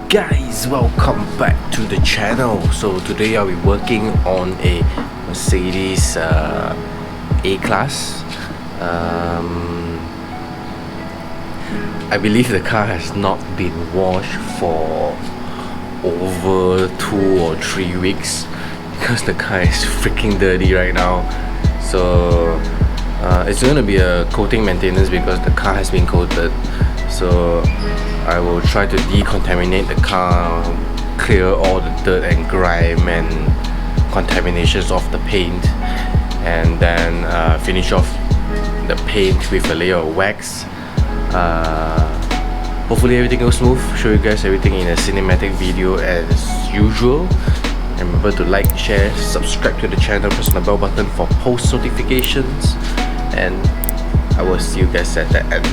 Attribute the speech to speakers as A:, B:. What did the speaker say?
A: Guys, welcome back to the channel. So today I'll be working on a Mercedes A-Class. I believe the car has not been washed for over 2 or 3 weeks because the car is freaking dirty right now. So it's going to be a coating maintenance because the car has been coated. So I will try to decontaminate the car, clear all the dirt and grime and contaminations off the paint, and then finish off the paint with a layer of wax. Hopefully everything goes smooth. Show you guys everything in a cinematic video as usual. Remember to like, share, subscribe to the channel, press on the bell button for post notifications, and I will see you guys at the end.